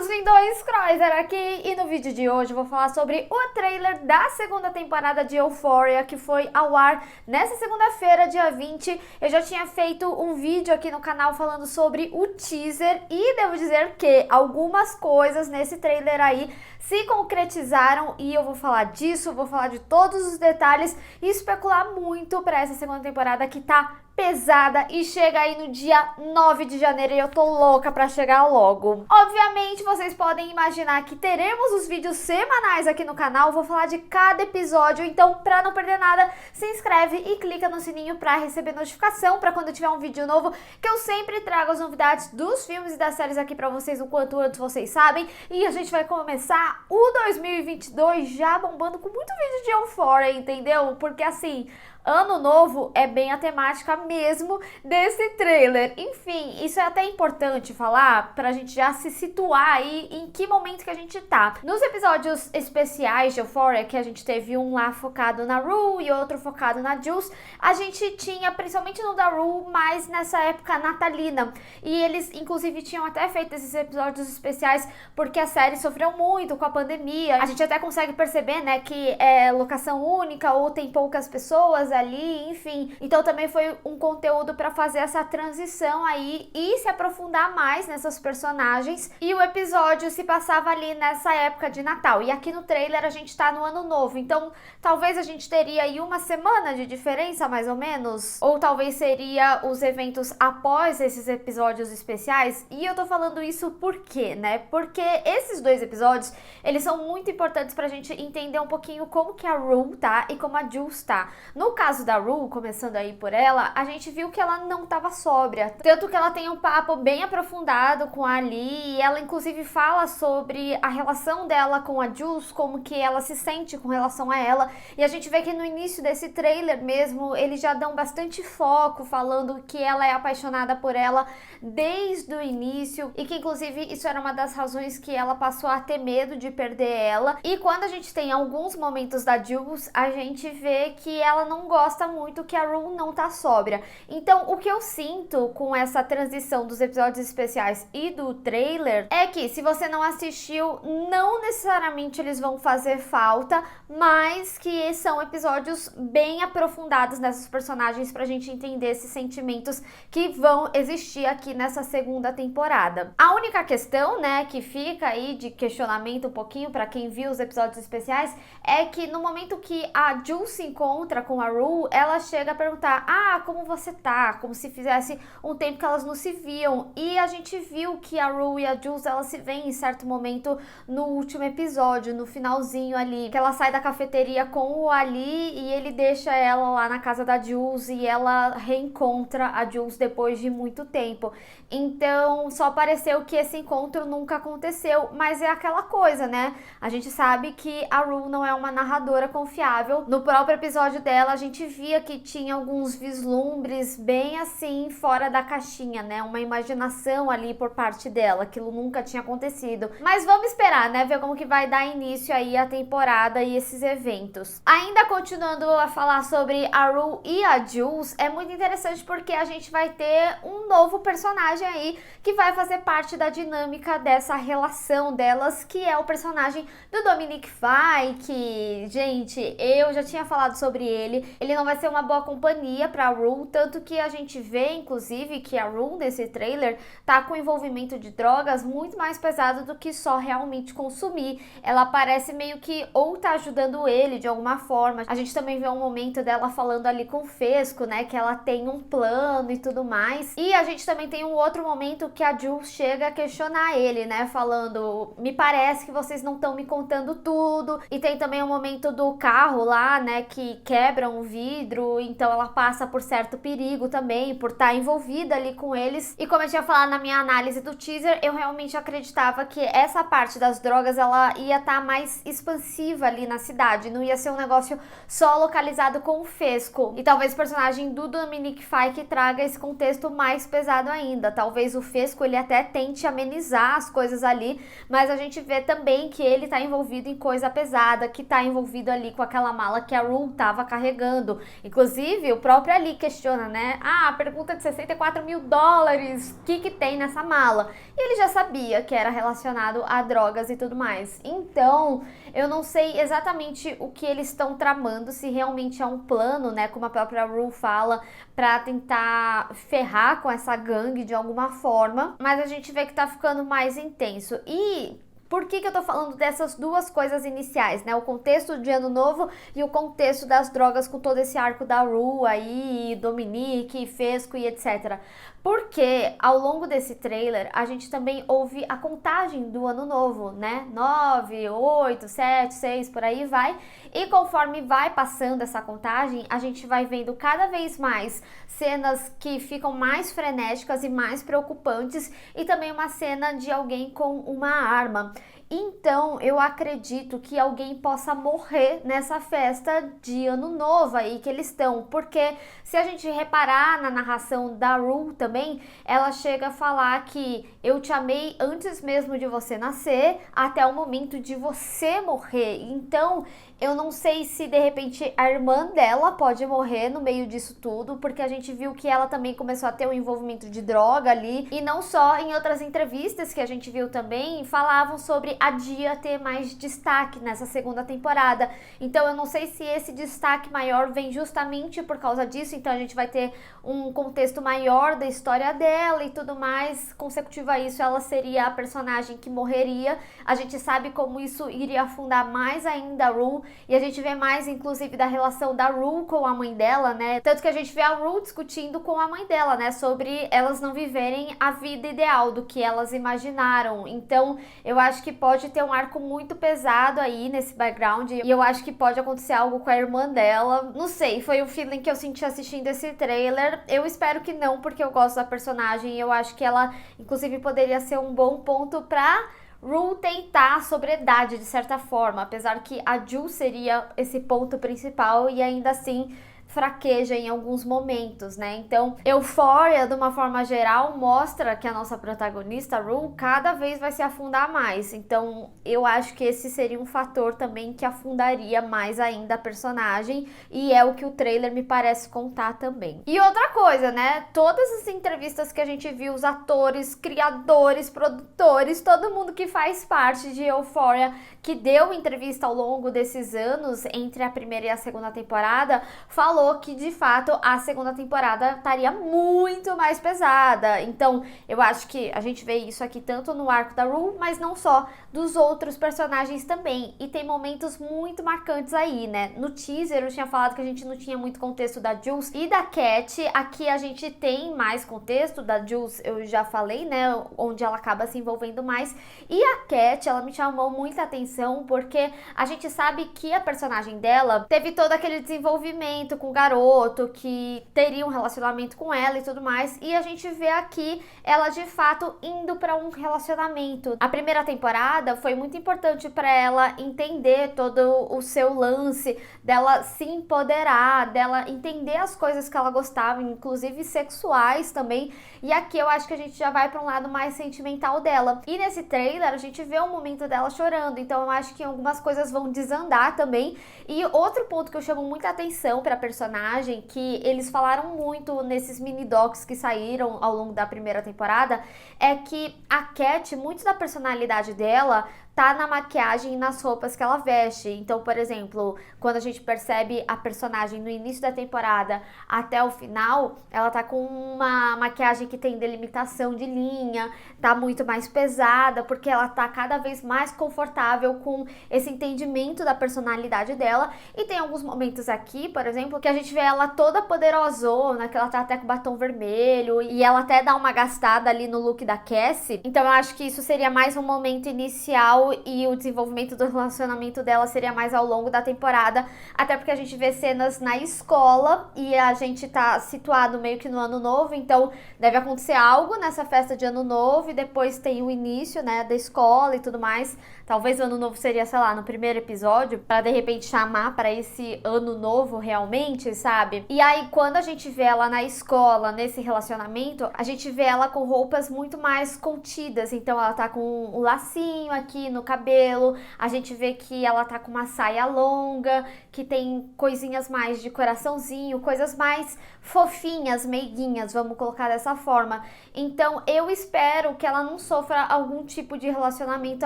lindões, Croiser aqui, e no vídeo de hoje eu vou falar sobre o trailer da segunda temporada de Euphoria, que foi ao ar nessa segunda-feira, dia 20. Eu já tinha feito um vídeo aqui no canal falando sobre o teaser e devo dizer que algumas coisas nesse trailer aí se concretizaram e eu vou falar disso, vou falar de todos os detalhes e especular muito para essa segunda temporada que tá pesada e chega aí no dia 9 de janeiro e eu tô louca pra chegar logo. Obviamente, vocês podem imaginar que teremos os vídeos semanais aqui no canal, vou falar de cada episódio, então pra não perder nada, se inscreve e clica no sininho pra receber notificação pra quando tiver um vídeo novo, que eu sempre trago as novidades dos filmes e das séries aqui pra vocês o quanto antes vocês sabem. E a gente vai começar o 2022 já bombando com muito vídeo de Euphoria, entendeu? Porque assim, ano novo é bem a temática mesmo desse trailer. Enfim, isso é até importante falar pra gente já se situar aí em que momento que a gente tá. Nos episódios especiais de Euphoria, que a gente teve um lá focado na Rue e outro focado na Jules, a gente tinha, principalmente no da Rue, mais nessa época natalina. E eles, inclusive, tinham até feito esses episódios especiais porque a série sofreu muito com a pandemia. A gente até consegue perceber, né, que é locação única ou tem poucas pessoas ali, enfim. Então também foi um conteúdo para fazer essa transição aí e se aprofundar mais nessas personagens. E o episódio se passava ali nessa época de Natal. E aqui no trailer a gente tá no ano novo. Então talvez a gente teria aí uma semana de diferença, mais ou menos. Ou talvez seria os eventos após esses episódios especiais. E eu tô falando isso por quê, né? Porque esses dois episódios, eles são muito importantes pra gente entender um pouquinho como que a Rue tá e como a Jules tá. No caso da Rue, começando aí por ela, a gente viu que ela não estava sóbria. Tanto que ela tem um papo bem aprofundado com a Ali, e ela inclusive fala sobre a relação dela com a Jules, como que ela se sente com relação a ela. E a gente vê que no início desse trailer mesmo, eles já dão bastante foco, falando que ela é apaixonada por ela desde o início, e que inclusive isso era uma das razões que ela passou a ter medo de perder ela. E quando a gente tem alguns momentos da Jules, a gente vê que ela não gosta muito que a Rue não tá sóbria. Então, o que eu sinto com essa transição dos episódios especiais e do trailer é que, se você não assistiu, não necessariamente eles vão fazer falta, mas que são episódios bem aprofundados nessas personagens pra gente entender esses sentimentos que vão existir aqui nessa segunda temporada. A única questão, né, que fica aí de questionamento um pouquinho pra quem viu os episódios especiais é que no momento que a Jules se encontra com a Rue, ela chega a perguntar: ah, como você tá? Como se fizesse um tempo que elas não se viam. E a gente viu que a Rue e a Jules, elas se veem em certo momento no último episódio, no finalzinho ali, que ela sai da cafeteria com o Ali e ele deixa ela lá na casa da Jules e ela reencontra a Jules depois de muito tempo. Então, só pareceu que esse encontro nunca aconteceu, mas é aquela coisa, né? A gente sabe que a Rue não é uma narradora confiável. No próprio episódio dela, a gente via que tinha alguns vislumbres bem assim, fora da caixinha, né? Uma imaginação ali por parte dela, aquilo nunca tinha acontecido. Mas vamos esperar, né? Ver como que vai dar início aí a temporada e esses eventos. Ainda continuando a falar sobre a Rue e a Jules, é muito interessante porque a gente vai ter um novo personagem aí que vai fazer parte da dinâmica dessa relação delas, que é o personagem do Dominic Fike. Gente, eu já tinha falado sobre ele. Ele não vai ser uma boa companhia pra Rue, tanto que a gente vê, inclusive, que a Rue nesse trailer tá com envolvimento de drogas muito mais pesado do que só realmente consumir. Ela parece meio que ou tá ajudando ele de alguma forma. A gente também vê um momento dela falando ali com o Fesco, né, que ela tem um plano e tudo mais. E a gente também tem um outro momento que a Jules chega a questionar ele, né, falando: me parece que vocês não estão me contando tudo. E tem também um momento do carro lá, né, que quebra um vidro, então ela passa por certo perigo também, por estar envolvida ali com eles. E como eu tinha falado na minha análise do teaser, eu realmente acreditava que essa parte das drogas, ela ia estar mais expansiva ali na cidade, não ia ser um negócio só localizado com o Fesco. E talvez o personagem do Dominic Fike traga esse contexto mais pesado ainda. Talvez o Fesco, ele até tente amenizar as coisas ali, mas a gente vê também que ele tá envolvido em coisa pesada, que tá envolvido ali com aquela mala que a Rue tava carregando. tramando. Inclusive, o próprio Ali questiona, né? A pergunta de $64 mil, o que tem nessa mala? E ele já sabia que era relacionado a drogas e tudo mais. Então, eu não sei exatamente o que eles estão tramando, se realmente é um plano, né, como a própria Rue fala, pra tentar ferrar com essa gangue de alguma forma, mas a gente vê que tá ficando mais intenso. E por que eu tô falando dessas duas coisas iniciais, né? O contexto de Ano Novo e o contexto das drogas com todo esse arco da Rue aí, Dominique, Fesco e etc. Porque ao longo desse trailer a gente também ouve a contagem do Ano Novo, né? 9, 8, 7, 6, por aí vai. E conforme vai passando essa contagem, a gente vai vendo cada vez mais cenas que ficam mais frenéticas e mais preocupantes e também uma cena de alguém com uma arma. Então, eu acredito que alguém possa morrer nessa festa de Ano Novo aí que eles estão, porque se a gente reparar na narração da Rue também, ela chega a falar que eu te amei antes mesmo de você nascer, até o momento de você morrer. Então, eu não sei se de repente a irmã dela pode morrer no meio disso tudo, porque a gente viu que ela também começou a ter um envolvimento de droga ali, e não só, em outras entrevistas que a gente viu também, falavam sobre a Dia ter mais destaque nessa segunda temporada. Então eu não sei se esse destaque maior vem justamente por causa disso, então a gente vai ter um contexto maior da história dela e tudo mais. Consecutivo a isso, ela seria a personagem que morreria. A gente sabe como isso iria afundar mais ainda a Rue, e a gente vê mais, inclusive, da relação da Rue com a mãe dela, né? Tanto que a gente vê a Rue discutindo com a mãe dela, né? Sobre elas não viverem a vida ideal do que elas imaginaram. Então, eu acho que pode ter um arco muito pesado aí nesse background. E eu acho que pode acontecer algo com a irmã dela. Não sei, foi o feeling que eu senti assistindo esse trailer. Eu espero que não, porque eu gosto da personagem. Eu acho que ela, inclusive, poderia ser um bom ponto pra Rue tentar a sobriedade de certa forma, apesar que a Ju seria esse ponto principal e ainda assim fraqueja em alguns momentos, né? Então, Euphoria, de uma forma geral, mostra que a nossa protagonista, Rue, cada vez vai se afundar mais. Então, eu acho que esse seria um fator também que afundaria mais ainda a personagem, e é o que o trailer me parece contar também. E outra coisa, né? Todas as entrevistas que a gente viu, os atores, criadores, produtores, todo mundo que faz parte de Euphoria, que deu entrevista ao longo desses anos, entre a primeira e a segunda temporada, falou que de fato a segunda temporada estaria muito mais pesada. Então eu acho que a gente vê isso aqui tanto no arco da Rue, mas não só, dos outros personagens também. E tem momentos muito marcantes aí, né? No teaser eu tinha falado que a gente não tinha muito contexto da Jules e da Cat. Aqui a gente tem mais contexto. Da Jules eu já falei, né? Onde ela acaba se envolvendo mais. E a Cat, ela me chamou muita atenção porque a gente sabe que a personagem dela teve todo aquele desenvolvimento com o garoto que teria um relacionamento com ela e tudo mais, e a gente vê aqui ela de fato indo para um relacionamento. A primeira temporada foi muito importante para ela entender todo o seu lance, dela se empoderar, dela entender as coisas que ela gostava, inclusive sexuais também, e aqui eu acho que a gente já vai para um lado mais sentimental dela. E nesse trailer a gente vê um momento dela chorando, então eu acho que algumas coisas vão desandar também. E outro ponto que eu chamo muita atenção para personagem, que eles falaram muito nesses mini docs que saíram ao longo da primeira temporada, é que a Cat, muito da personalidade dela tá na maquiagem e nas roupas que ela veste. Então, por exemplo, quando a gente percebe a personagem no início da temporada até o final, ela tá com uma maquiagem que tem delimitação de linha, tá muito mais pesada, porque ela tá cada vez mais confortável com esse entendimento da personalidade dela. E tem alguns momentos aqui, por exemplo, que a gente vê ela toda poderosona, que ela tá até com batom vermelho, e ela até dá uma gastada ali no look da Cassie. Então eu acho que isso seria mais um momento inicial e o desenvolvimento do relacionamento dela seria mais ao longo da temporada, até porque a gente vê cenas na escola e a gente tá situado meio que no ano novo, então deve acontecer algo nessa festa de ano novo e depois tem o início, né, da escola e tudo mais. Talvez o ano novo seria, sei lá, no primeiro episódio, para de repente chamar para esse ano novo realmente. diferente, sabe? E aí, quando a gente vê ela na escola, nesse relacionamento, a gente vê ela com roupas muito mais contidas. Então, ela tá com um lacinho aqui no cabelo, a gente vê que ela tá com uma saia longa, que tem coisinhas mais de coraçãozinho, coisas mais fofinhas, meiguinhas, vamos colocar dessa forma. Então, eu espero que ela não sofra algum tipo de relacionamento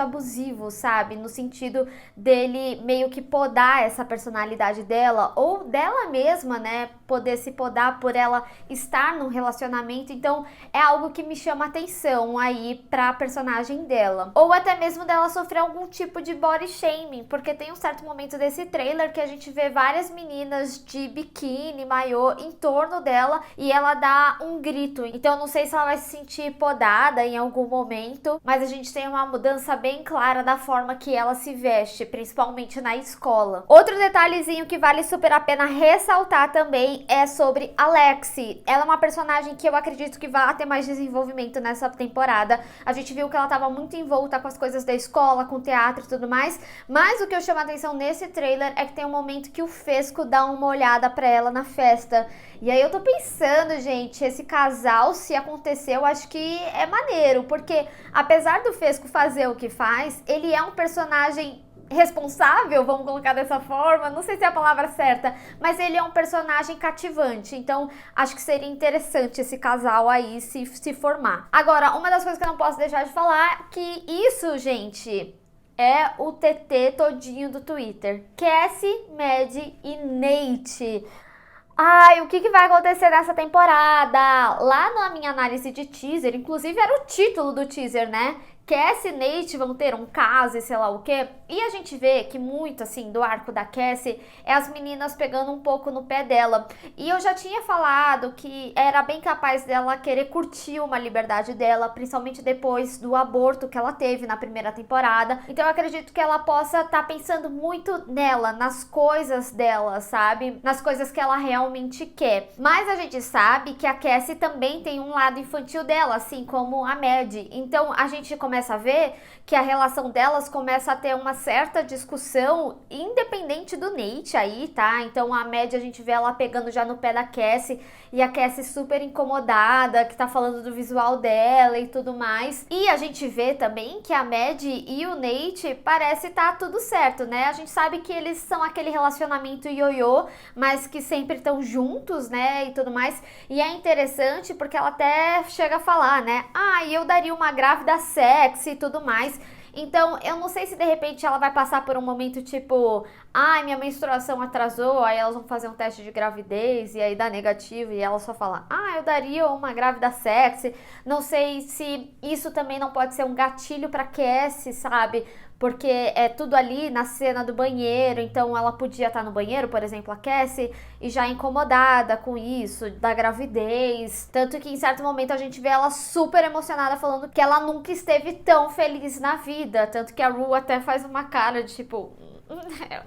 abusivo, sabe? No sentido dele meio que podar essa personalidade dela, ou dela mesma, né? Poder se podar por ela estar num relacionamento. Então, é algo que me chama atenção aí pra personagem dela. Ou até mesmo dela sofrer algum tipo de body shaming, porque tem um certo momento desse trailer que a gente vê várias meninas de biquíni, maiô, em torno dela, e ela dá um grito. Então, eu não sei se ela vai se sentir podada em algum momento, mas a gente tem uma mudança bem clara da forma que ela se veste, principalmente na escola. Outro detalhezinho que vale super a pena ressaltar também é sobre a Lexi. Ela é uma personagem que eu acredito que vai ter mais desenvolvimento nessa temporada. A gente viu que ela estava muito envolta com as coisas da escola, com teatro e tudo mais, mas o que eu chamo a atenção nesse trailer é que tem um momento que o Fesco dá uma olhada pra ela na festa. E aí eu tô pensando, gente, esse casal, se acontecer, eu acho que é maneiro, porque apesar do Fesco fazer o que faz, ele é um personagem responsável, vamos colocar dessa forma, não sei se é a palavra certa, mas ele é um personagem cativante, então acho que seria interessante esse casal aí se formar. Agora, uma das coisas que eu não posso deixar de falar, que isso, gente, é o TT todinho do Twitter. Cassie, Mad e Nate. Ai, o que vai acontecer nessa temporada? Lá na minha análise de teaser, inclusive era o título do teaser, né? Cassie e Nate vão ter um caso e sei lá o quê. E a gente vê que muito, assim, do arco da Cassie é as meninas pegando um pouco no pé dela. E eu já tinha falado que era bem capaz dela querer curtir uma liberdade dela, principalmente depois do aborto que ela teve na primeira temporada. Então eu acredito que ela possa estar pensando muito nela, nas coisas dela, sabe? Nas coisas que ela realmente quer. Mas a gente sabe que a Cassie também tem um lado infantil dela, assim como a Mad. Então a gente começa a ver que a relação delas começa a ter uma certa discussão, independente do Nate aí, tá? Então a Mad, a gente vê ela pegando já no pé da Cassie, e a Cassie super incomodada, que tá falando do visual dela e tudo mais. E a gente vê também que a Mad e o Nate parece tá tudo certo, né? A gente sabe que eles são aquele relacionamento ioiô, mas que sempre estão juntos, né? E tudo mais. E é interessante porque ela até chega a falar, né? Ah, eu daria uma grávida sexy e tudo mais. Então, eu não sei se de repente ela vai passar por um momento tipo, ai, minha menstruação atrasou, aí elas vão fazer um teste de gravidez e aí dá negativo e ela só fala, ah, eu daria uma grávida sexy. Não sei se isso também não pode ser um gatilho pra Cassie, sabe? Porque é tudo ali na cena do banheiro, então ela podia estar no banheiro, por exemplo, a Cassie, e já incomodada com isso, da gravidez. Tanto que em certo momento a gente vê ela super emocionada falando que ela nunca esteve tão feliz na vida. Tanto que a Rue até faz uma cara de tipo,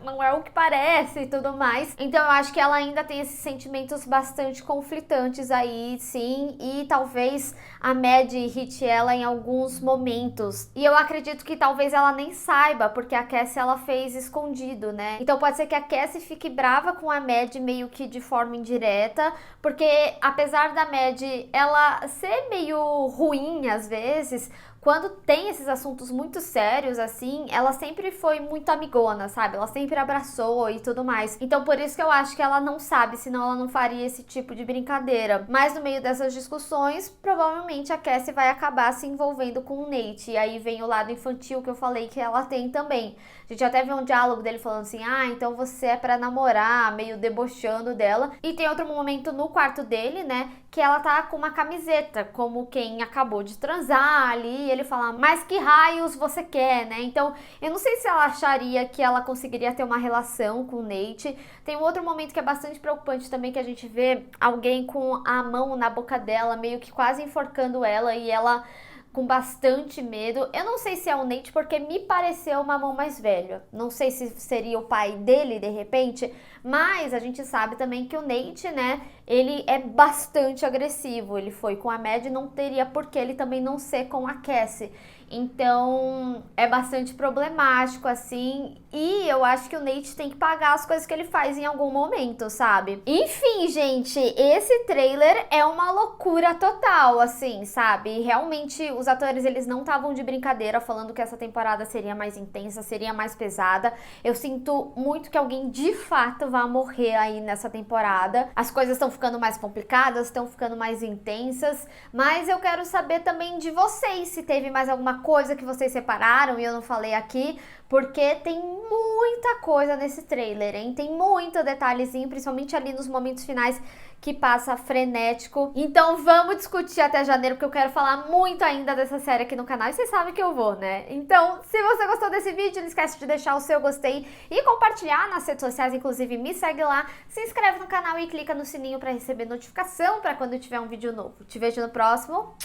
não é o que parece e tudo mais. Então eu acho que ela ainda tem esses sentimentos bastante conflitantes aí, sim, e talvez a Mad irrite ela em alguns momentos. E eu acredito que talvez ela nem saiba, porque a Cassie ela fez escondido, né? Então pode ser que a Cassie fique brava com a Mad meio que de forma indireta, porque apesar da Mad ela ser meio ruim às vezes, quando tem esses assuntos muito sérios, assim, ela sempre foi muito amigona, sabe? Ela sempre abraçou e tudo mais. Então, por isso que eu acho que ela não sabe, senão ela não faria esse tipo de brincadeira. Mas no meio dessas discussões, provavelmente a Cassie vai acabar se envolvendo com o Nate. E aí vem o lado infantil que eu falei que ela tem também. A gente até vê um diálogo dele falando assim, ah, então você é pra namorar, meio debochando dela. E tem outro momento no quarto dele, né, que ela tá com uma camiseta, como quem acabou de transar ali, e ele fala, mas que raios você quer, né? Então, eu não sei se ela acharia que ela conseguiria ter uma relação com o Nate. Tem um outro momento que é bastante preocupante também, que a gente vê alguém com a mão na boca dela, meio que quase enforcando ela, e ela com bastante medo. Eu não sei se é o Nate, porque me pareceu uma mão mais velha. Não sei se seria o pai dele, de repente, mas a gente sabe também que o Nate, né, ele é bastante agressivo. Ele foi com a Mad, não teria por que ele também não ser com a Cassie. Então é bastante problemático, assim. E eu acho que o Nate tem que pagar as coisas que ele faz em algum momento, sabe? Enfim, gente, esse trailer é uma loucura total, assim, sabe? Realmente os atores, eles não estavam de brincadeira falando que essa temporada seria mais intensa, seria mais pesada. Eu sinto muito que alguém de fato vai morrer aí nessa temporada. As coisas estão ficando mais complicadas, estão ficando mais intensas, mas eu quero saber também de vocês, se teve mais alguma coisa que vocês separaram e eu não falei aqui, porque tem muita coisa nesse trailer, hein? Tem muito detalhezinho, principalmente ali nos momentos finais que passa frenético. Então vamos discutir até janeiro, porque eu quero falar muito ainda dessa série aqui no canal e vocês sabem que eu vou, né? Então, se você gostou desse vídeo, não esquece de deixar o seu gostei e compartilhar nas redes sociais, inclusive me segue lá, se inscreve no canal e clica no sininho para receber notificação para quando tiver um vídeo novo. Te vejo no próximo.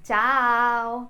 Tchau!